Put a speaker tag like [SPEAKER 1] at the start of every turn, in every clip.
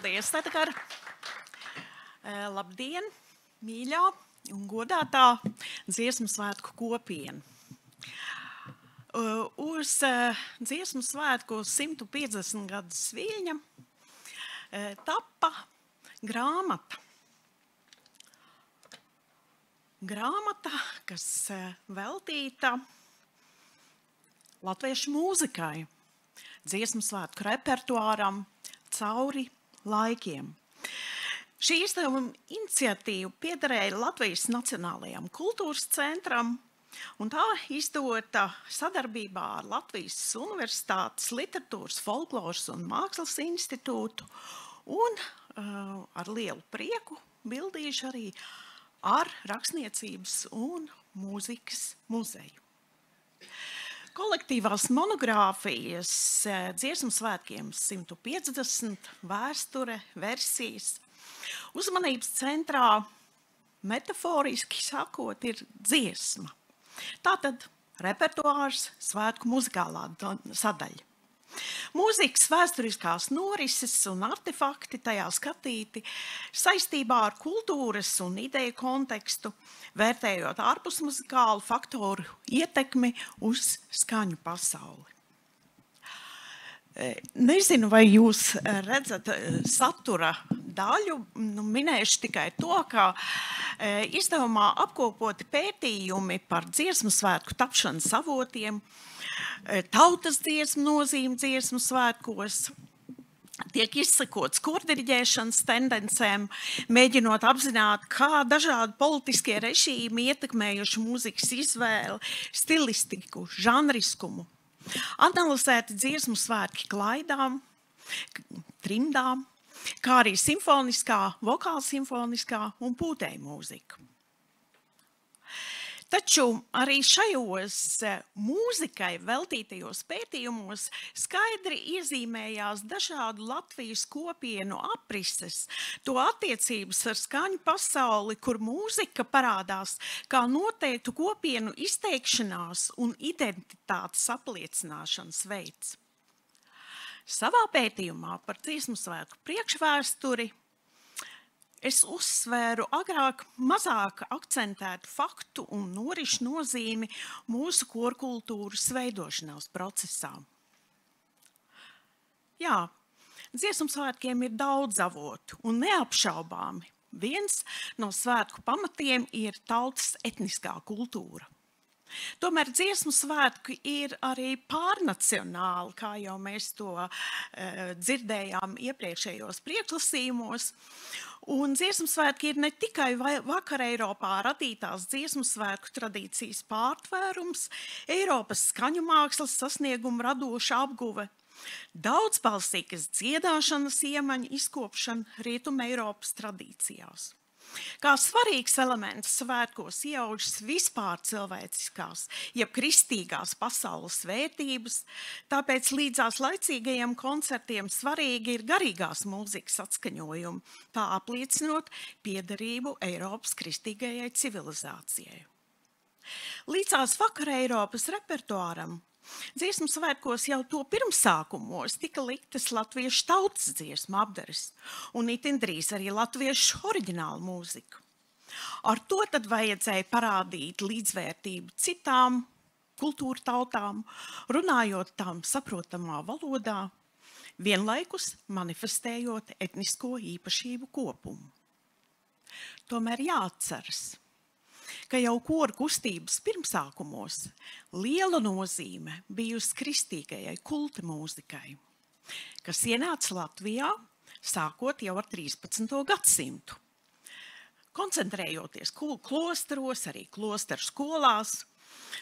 [SPEAKER 1] Paldies, Edgar. Labdien, mīļā un godātā dziesmu svētku kopiena. Uz dziesmu svētku 150 gadu sviļņa tappa grāmata. Grāmata, kas veltīta latviešu mūzikai, dziesmu svētku repertuāram cauri laikiem. Šī izdevuma iniciatīva piederēja Latvijas Nacionālajam kultūras centram, un tā izdota sadarbībā ar Latvijas Universitātes literatūras, folkloras un mākslas institūtu, un ar lielu prieku bildīšu arī ar Rakstniecības un mūzikas muzeju. Kolektīvās monogrāfijas dziesmu svētkiem 150 vēsture, versijas. Uzmanības centrā, metaforiski sakot, ir dziesma. Tātad repertuārs, svētku muzikālā sadaļa. Mūzikas vēsturiskās norises un artefakti tajā skatīti saistībā ar kultūras un ideju kontekstu, vērtējot ārpusmuzikālu faktoru ietekmi uz skaņu pasauli. Nezinu, vai jūs redzat satura daļu, minēšu tikai to, ka izdevumā apkopoti pētījumi par dziesmu svētku tapšanas avotiem, tautas dziesmu nozīmi dziesmu svētkos, tiek izsekots kordiriģēšanas tendencēm, mēģinot apzināt, kā dažādi politiskie režīmi ietekmējuši mūzikas izvēli, stilistiku, žanriskumu. Analizēti dziesmu svētki klaidām, trimdām, kā arī simfoniskā, vokāla simfoniskā un pūtēju mūzika. Taču arī šajos mūzikai veltītajos pētījumos skaidri iezīmējās dažādu Latvijas kopienu aprises, to attiecības ar skaņu pasauli, kur mūzika parādās kā noteiktu kopienu izteikšanās un identitātes apliecināšanas veids. Savā pētījumā par dziesmu svētku priekšvēsturi es uzsvēru agrāk mazāk akcentētu faktu un norišu nozīmi mūsu korkultūras veidošanās procesā. Jā, dziesmu svētkiem ir daudz avotu un neapšaubāmi. Viens no svētku pamatiem ir tautas etniskā kultūra. Tomēr dziesmu svētki ir arī pārnacionāli, kā jau mēs to dzirdējām iepriekšējos priekšlasījumos. Un dziesmu svētki ir ne tikai vakar Eiropā radītās dziesmu svētku tradīcijas pārtvērums, Eiropas skaņu mākslas sasniegumu radoša apguve, daudzbalsīgas dziedāšanas iemaņu izkopšana Rietuma Eiropas tradīcijās. Kā svarīgs elements svētkos iejaušas vispār cilvēciskās, jeb kristīgās pasaules vērtības, tāpēc līdzās laicīgajiem koncertiem svarīgi ir garīgās mūzikas atskaņojumi, tā apliecinot piederību Eiropas kristīgajai civilizācijai. Līdzās vakara Eiropas repertuāram dziesmu svētkos jau to pirmsākumos tika liktas latviešu tautas dziesmu apdares un itin drīz arī latviešu oriģinālu mūziku. Ar to tad vajadzēja parādīt līdzvērtību citām kultūra tautām, runājot tām saprotamā valodā, vienlaikus manifestējot etnisko īpašību kopumu. Tomēr jāatceras, ka jau koru kustības pirmsākumos liela nozīme bijusi kristīgajai kulta mūzikai, kas ienāca Latvijā sākot jau ar 13. gadsimtu. Koncentrējoties klosteros, arī klosteru skolās,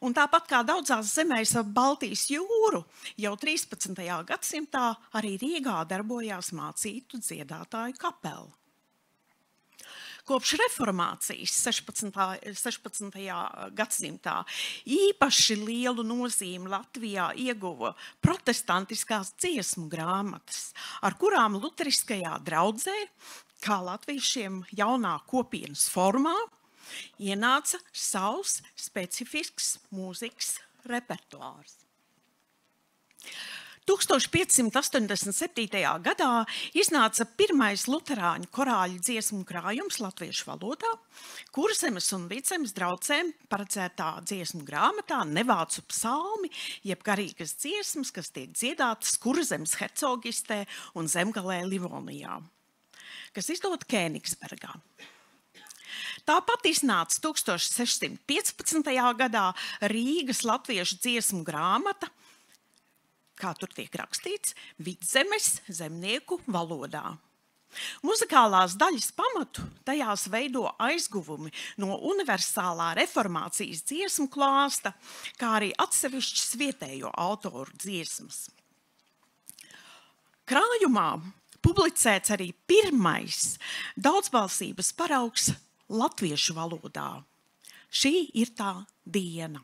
[SPEAKER 1] un tāpat kā daudzās zemēs ap Baltijas jūru, jau 13. gadsimtā arī Rīgā darbojās mācītu dziedātāju kapela. Kopš reformācijas 16. gadsimtā īpaši lielu nozīmi Latvijā ieguva protestantiskās dziesmu grāmatas, ar kurām luteriskajā draudzē, kā latviešiem jaunā kopienas formā, ienāca savs specifisks mūzikas repertuārs. 1587. gadā iznāca pirmais luterāņu korāļu dziesmu krājums latviešu valodā, Kurzemes un Vidzemes draudzēm paredzētā dziesmu grāmatā Nevācu psalmi, jeb garīgas dziesmas, kas tiek dziedātas Kurzemes hercogistē un Zemgalē Livonijā, kas izdota Kēnigsbergā. Tāpat iznāca 1615. gadā Rīgas latviešu dziesmu grāmata, kā tur tiek rakstīts, Vidzemes zemnieku valodā. Muzikālās daļas pamatu tajās veido aizguvumi no universālā reformācijas dziesmu klāsta, kā arī atsevišķas vietējo autoru dziesmas. Krājumā publicēts arī pirmais daudzbalsības paraugs latviešu valodā. Šī ir tā diena.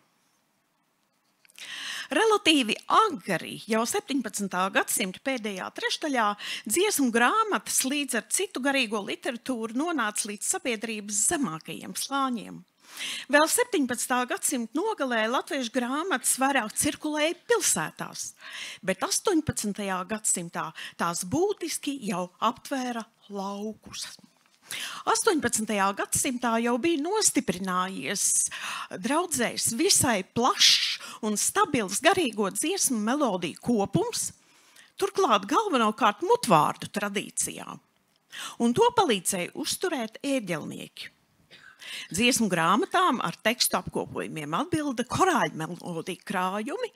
[SPEAKER 1] Relatīvi agri, jau 17. gadsimta pēdējā trešdaļā, dziesmu grāmatas līdz ar citu garīgo literatūru nonāca līdz sabiedrības zemākajiem slāņiem. Vēl 17. gadsimta nogalē latviešu grāmatas vairāk cirkulēja pilsētās, bet 18. gadsimtā tās būtiski jau aptvēra laukus. 18. gadsimtā jau bija nostiprinājies draudzēs visai plašs un stabils garīgo dziesmu melodiju kopums, turklāt galvenokārt mutvārdu tradīcijā, un to palīdzēja uzturēt ēģelnieki. Dziesmu grāmatām ar tekstu apkopojumiem atbilda korāļu melodiju krājumi,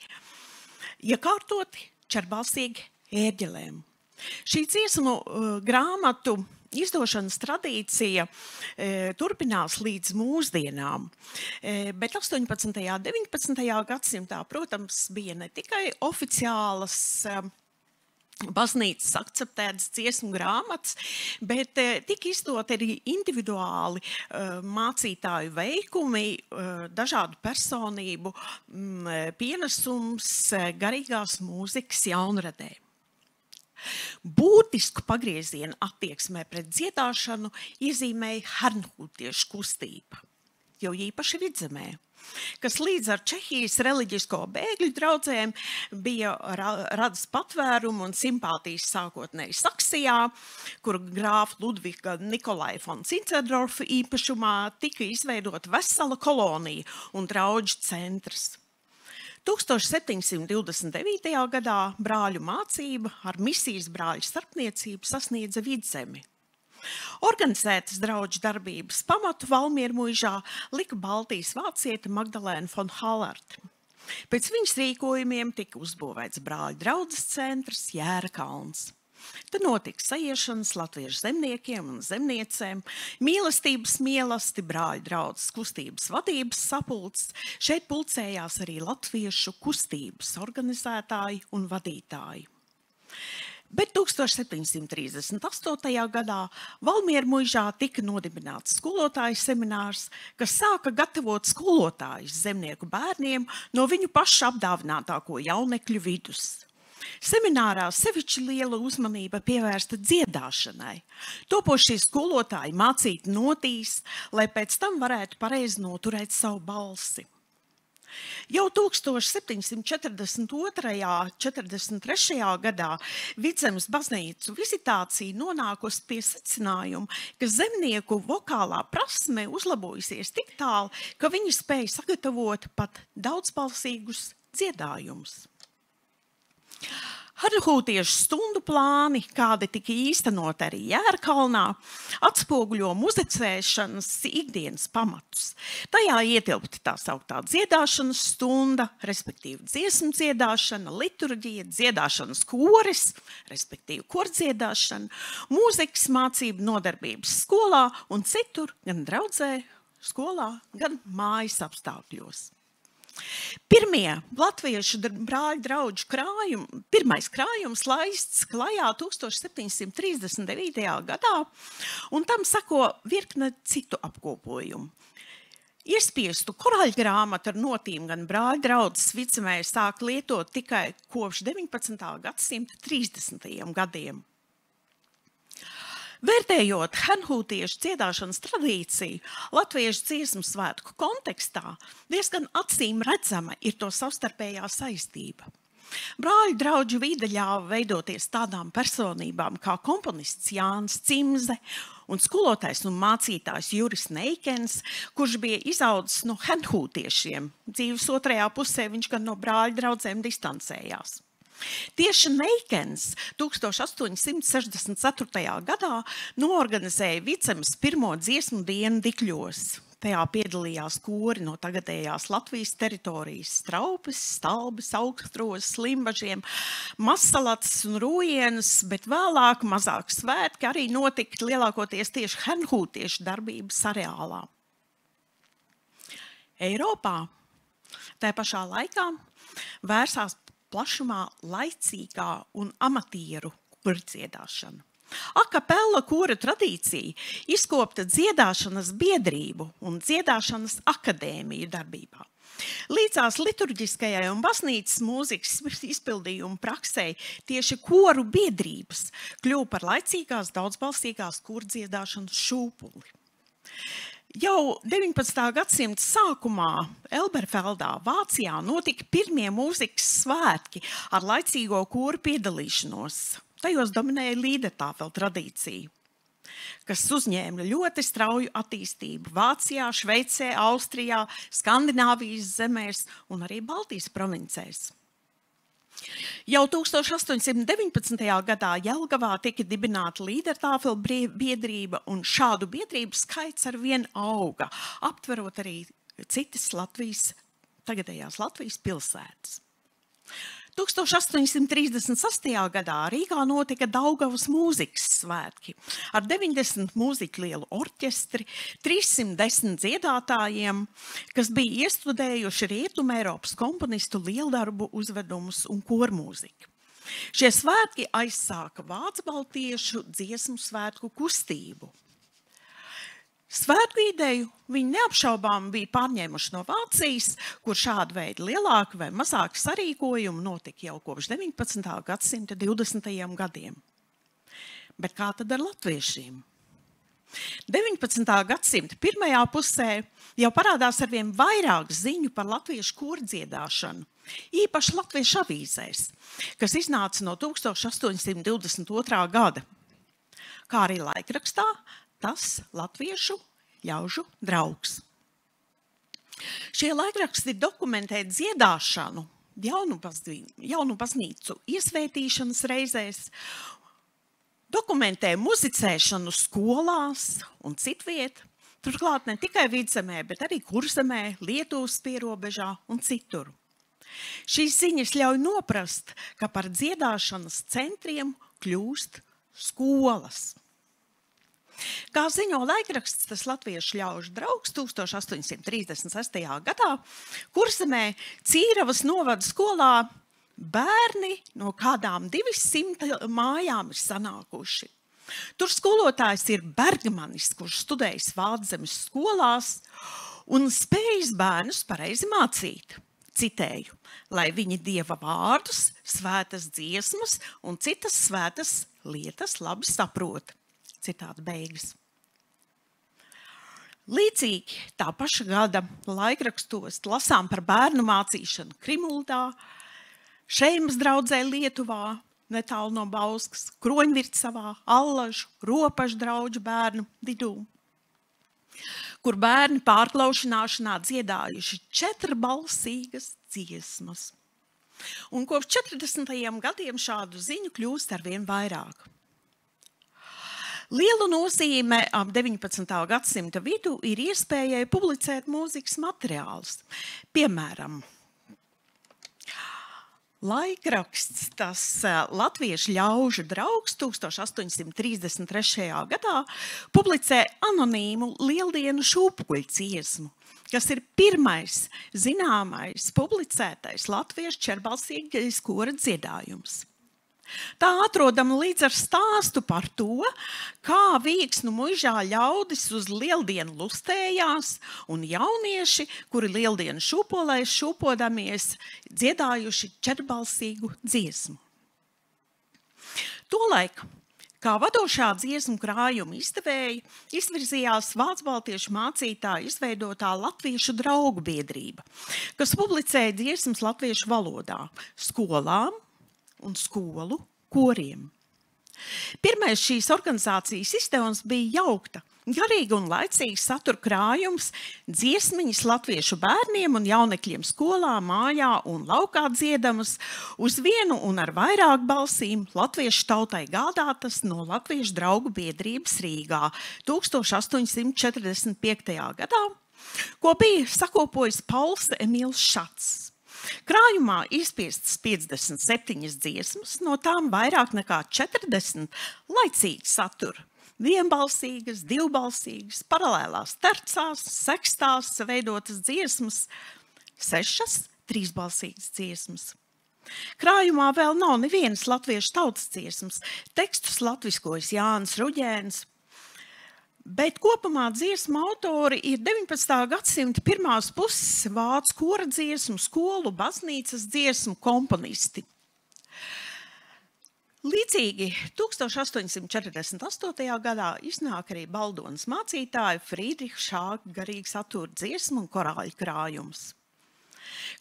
[SPEAKER 1] iekārtoti čerbalsīgi ēģelēm. Šī dziesmu grāmatu izdošanas tradīcija turpinās līdz mūsdienām, bet 18. un 19. gadsimtā, protams, bija ne tikai oficiālas baznīcas akceptētas dziesmu grāmatas, bet tika izdot arī individuāli mācītāju veikumi, dažādu personību pienesums garīgās mūzikas jaunradē. Būtisku pagriezienu attieksmē pret dziedāšanu iezīmēja hernhūtiešu kustība, jo īpaši Vidzemē, kas līdz ar Čehijas reliģisko bēgļu draudzēm bija radis patvērumu un simpātijas sākotnēji Saksijā, kur grāfa Ludviga Nikolai von Zinzendorfa īpašumā tika izveidota vesela kolonija un draudžu centrs. 1729. gadā brāļu mācība ar misijas brāļu starpniecību sasniedza Vidzemi. Organizētas draudžu darbības pamatu Valmiermuižā lika Baltijas vāciete Magdalēna von Hallarte. Pēc viņas rīkojumiem tika uzbūvēts brāļu draudzes centrs Jērakalns. Te notika saiešanas latviešu zemniekiem un zemniecēm, mīlestības mielasti, brāļu draudzes kustības vadības sapulces. Šeit pulcējās arī latviešu kustības organizētāji un vadītāji. Bet 1738. gadā Valmiermuižā tika nodibināts skolotāju seminārs, kas sāka gatavot skolotājus zemnieku bērniem no viņu pašu apdāvinātāko jaunekļu vidus. Seminārā sevišķi liela uzmanība pievērsta dziedāšanai. Topošie skolotāji mācīti notīs, lai pēc tam varētu pareizi noturēt savu balsi. Jau 1742. un 43. gadā Vidzemes baznīcu vizitācija nonākusi pie secinājuma, ka zemnieku vokālā prasme uzlabojusies tik tālu, ka viņi spēja sagatavot pat daudzbalsīgus dziedājumus. Hernhūtiešu stundu plāni, kādi tika īstenot arī Jērakalnā, atspoguļo muzicēšanas ikdienas pamatus. Tajā ietilpti tā sauktā dziedāšanas stunda, respektīvi dziesmu dziedāšana, liturģija, dziedāšanas koris, respektīvi kordziedāšana, mūzikas mācību nodarbības skolā un citur, gan draudzē, skolā, gan mājas apstākļos. Pirmie latviešu brāļu draudžu pirmais krājums laists klajā 1739. gadā, un tam sako virkne citu apkopojumu. Iespiestu korāļgrāmatu ar notīm gan brāļu draudzes Vidzemē sāk lietot tikai kopš 19. gadsimta 30. gadiem. Vērtējot hernhūtiešu dziedāšanas tradīciju, latviešu dziesmu svētku kontekstā diezgan acīm redzama ir to savstarpējā saistība. Brāļu draugu vide ļāva veidoties tādām personībām kā komponists Jānis Cimze un skolotājs un mācītājs Juris Neikens, kurš bija izaudzis no henhūtiešiem. Dzīves otrajā pusē viņš gan no brāļu draudzēm distancējās. Tieši Neikens 1864. gadā noorganizēja Vicemes pirmo dziesmu dienu Dikļos. Tajā piedalījās kori no tagadējās Latvijas teritorijas – Straupes, Stalbes, Augstrozes, Limbažiem, Mazsalacas un Rūjienas, bet vēlāk mazāk svētki arī notika lielākoties tieši henhūtiešu darbības areālā. Eiropā tajā pašā laikā vērsās plašumā laicīgā un amatieru kurdziedāšana. Akapella kora tradīcija izkopta dziedāšanas biedrību un dziedāšanas akadēmiju darbībā. Līdzās liturģiskajai un baznīcas mūzikas izpildījumu praksei tieši koru biedrības kļuva par laicīgās daudzbalsīgās kurdziedāšanas šūpuli. Jau 19. gadsimta sākumā Elberfeldā, Vācijā, notika pirmie mūzikas svētki ar laicīgo koru piedalīšanos. Tajos dominēja līdertāfela tradīcija, kas uzņēma ļoti strauju attīstību Vācijā, Šveicē, Austrijā, Skandināvijas zemēs un arī Baltijas provincēs. Jau 1819. gadā Jelgavā tika dibināta līdertāfela biedrība, un šādu biedrību skaits arvien auga, aptverot arī citas tagadējās Latvijas pilsētas. 1836. gadā Rīgā notika Daugavas mūzikas svētki ar 90 mūziķu lielu orķestri, 310 dziedātājiem, kas bija iestudējuši Rietumeiropas komponistu lieldarbu uzvedumus un kormūziku. Šie svētki aizsāka vācu baltiešu dziesmu svētku kustību. Svētku ideju viņi neapšaubām bija pārņēmuši no Vācijas, kur šāda veida lielāka vai mazāka sarīkojuma notika jau kopš 19. gadsimta 20. gadiem. Bet kā tad ar latviešiem? 19. gadsimta pirmajā pusē jau parādās arvien vairāk ziņu par latviešu kordziedāšanu, īpaši latviešu avīzēs, kas iznāca no 1822. gada, kā arī laikrakstā Tas latviešu ļaužu draugs. Šie laikraksti dokumentē dziedāšanu, jaunu baznīcu iesvētīšanas reizēs, dokumentē muzicēšanu skolās un citviet, turklāt ne tikai Vidzemē, bet arī Kurzemē, Lietuvas pierobežā un citur. Šīs ziņas ļauj noprast, ka par dziedāšanas centriem kļūst skolas. Kā ziņo laikraksts Tas latviešu ļaužu draugs 1836. gadā, Kurzemē Cīravas novada skolā bērni no kādām 200 mājām ir sanākuši. Tur skolotājs ir Bergmanis, kurš studējis Vāczemes skolās un spējis bērnus pareizi mācīt. Citēju, lai viņi dieva vārdus, svētas dziesmas un citas svētas lietas labi saprot. Citāta beigas. Līdzīgi tā paša gada laikrakstos lasām par bērnu mācīšanu Krimuldā, Šeimas draudzē Lietuvā, netālu no Bauskas, Kroņvirtsavā, Allažu, Ropažu drauģu bērnu vidū, kur bērni pārklaušanāšanā dziedājuši 4-balsīgas dziesmas. Un kopš 40. gadiem šādu ziņu kļūst arvien vairāk. Lielu nozīme ap 19. gadsimta vidu ir iespējai publicēt mūzikas materiālus. Piemēram, laikraksts Tas latviešu ļaužu draugs 1833. gadā publicē anonīmu Lieldienu šūpuļu dziesmu, kas ir pirmais zināmais publicētais latviešu čerbalsīgais kora dziedājums. Tā atrodama līdz ar stāstu par to, kā Vīksnu muižā ļaudis uz lieldienu lustējās un jaunieši, kuri lieldienu šūpolēs šūpodamies, dziedājuši četrbalsīgu dziesmu. Tolaik Kā vadošā dziesmu krājuma izdevēja, izvirzījās vācu-baltiešu mācītāja izveidotā Latviešu draugu biedrība, kas publicēja dziesmas latviešu valodā skolām un skolu koriem. Pirmais šīs organizācijas izdevums bija jaukta, garīga un laicīga satura krājums, dziesmiņas latviešu bērniem un jaunekļiem skolā, mājā un laukā dziedamas, uz vienu un ar vairāk balsīm latviešu tautai gādātas no Latviešu draugu biedrības Rīgā 1845. gadā, ko bija sakopojis Pauls Emīls Šats. Krājumā izspiestas 57 dziesmas, no tām vairāk nekā 40 laicīgi satura. Vienbalsīgas, divbalsīgas, paralēlās tercās, sekstās veidotas dziesmas, 6 trīsbalsīgas dziesmas. Krājumā vēl nav nevienas latviešu tautas dziesmas, tekstus latviskojas Jānis Ruģēns, bet kopumā dziesmu autori ir 19. gadsimta pirmās puses vācu kora dziesmu, skolu, baznīcas dziesmu komponisti. Līdzīgi 1848. gadā iznāk arī Baldonas mācītāja Friedriha Šāga garīga satura dziesmu un korāļu krājums,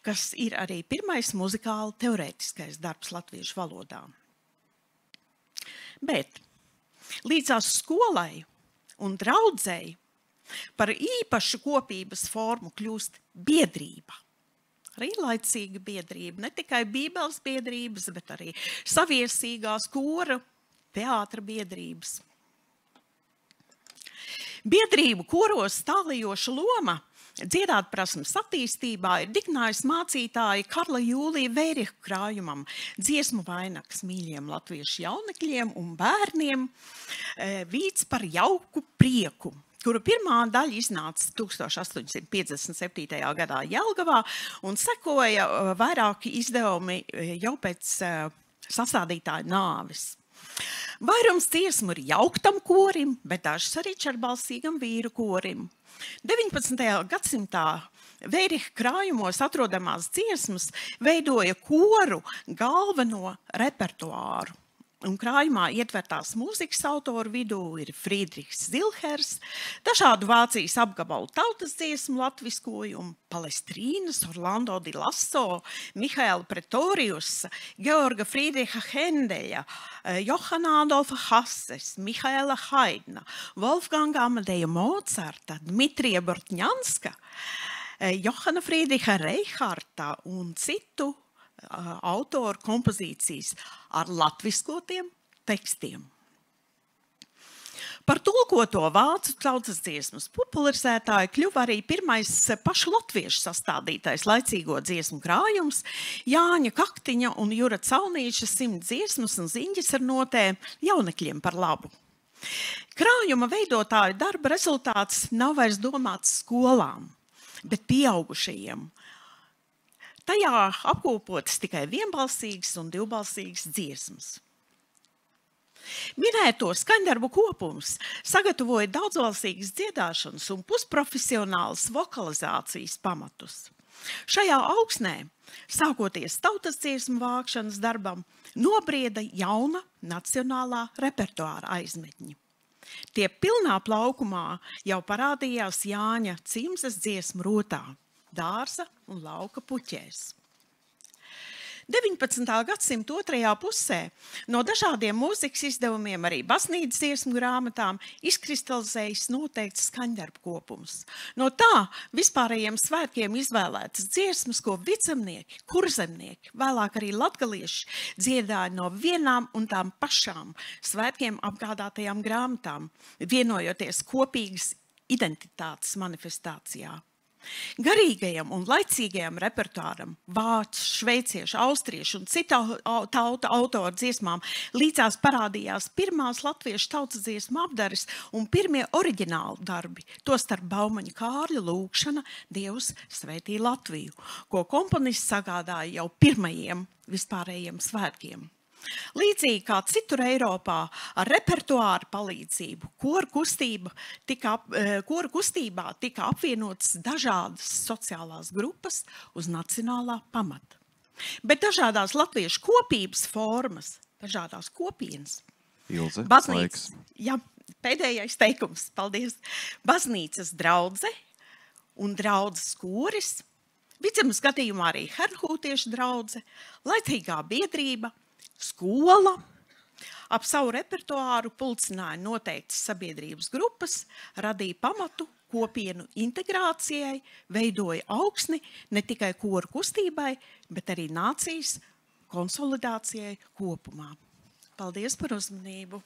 [SPEAKER 1] kas ir arī pirmais muzikāli teorētiskais darbs latviešu valodā. Bet līdzās skolai un draudzēji par īpašu kopības formu kļūst biedrība. Arī laicīga biedrība, ne tikai bībeles biedrības, bet arī saviesīgās kora, teātra biedrības. Biedrību koros tālījoša loma dziedātprasmes attīstībā ir diknājusi mācītāja Karla Jūlija Veiriha krājumam dziesmu vainags mīļiem latviešu jaunekļiem un bērniem vīds par jauku prieku, kura pirmā daļa iznāca 1857. gadā Jelgavā un sekoja vairāki izdevumi jau pēc sastādītāja nāves. Vairums dziesmu ir jauktam korim, bet dažas arī čerbalsīgam vīru korim. 19. gadsimtā Veiriha krājumos atrodamās dziesmas veidoja koru galveno repertuāru. Un krājumā ietvertās mūzikas autoru vidū ir Friedrichs Zilhers, dažādu Vācijas apgabalu tautas dziesmu latviskojumu, Palestrīnas, Orlando di Lasso, Mihaela Pretoriusa, Georga Friedricha Hendeļa, Johana Adolfa Hasses, Mihaela Haidna, Wolfganga Amadeja Mozarta, Dmitrija Bortņanska, Johana Friedricha Reiharta un citu autoru kompozīcijas ar latviskotiem tekstiem. Par tulkoto vācu tautas dziesmas popularizētāju kļuva arī pirmais pašu latviešu sastādītais laicīgo dziesmu krājums Jāņa Kaktiņa un Jura Caunīša 100 dziesmas un ziņģis ar notēm jaunekļiem par labu. Krājuma veidotāju darba rezultāts nav vairs domāts skolām, bet pieaugušajiem. Tajā apkopotas tikai vienbalsīgas un divbalsīgas dziesmas. Minēto skaņdarbu kopums sagatavoja daudzbalsīgas dziedāšanas un pusprofesionālas vokalizācijas pamatus. Šajā augsnē, sākoties tautas dziesmu vākšanas darbam, nobrieda jauna nacionālā repertuāra aizmetņi. Tie pilnā plaukumā jau parādījās Jāņa Cimzes dziesmu rotā, dārza un lauka puķēs. 19. gadsimta otrajā pusē no dažādiem mūzikas izdevumiem, arī baznīcas dziesmu grāmatām, izkristalizējas noteikts skaņdarbu kopums. No tā vispārējiem svētkiem izvēlētas dziesmas, ko vidzemnieki, kurzemnieki, vēlāk arī latgalieši dziedāja no vienām un tām pašām svētkiem apgādātajām grāmatām, vienojoties kopīgas identitātes manifestācijā. Garīgajam un laicīgajam repertuāram, vācu, šveiciešu, austriešu un citu tautu autoru dziesmām līdzās parādījās pirmās latviešu tautas dziesmu apdares un pirmie oriģināli darbi, tostarp Baumaņa Kārļa lūgšana Dievs svētī Latviju, ko komponists sagādāja jau pirmajiem vispārējiem svētkiem. Līdzīgi kā citur Eiropā, ar repertuāru palīdzību koru kustībā tika apvienotas dažādas sociālās grupas uz nacionālā pamata. Bet dažādās latviešu kopības formas, dažādās kopienas
[SPEAKER 2] Ilze,
[SPEAKER 1] Baznīcas,
[SPEAKER 2] laiks.
[SPEAKER 1] jā, pēdējais teikums, paldies. Baznīcas draudze un draudzes koris, Vidzemes gadījumā arī herhūtiešu draudze, laicīgā biedrība, skola. Ap savu repertuāru pulcināja noteiktas sabiedrības grupas, radīja pamatu kopienu integrācijai, veidoja augsni ne tikai koru kustībai, bet arī nācijas konsolidācijai kopumā. Paldies par uzmanību!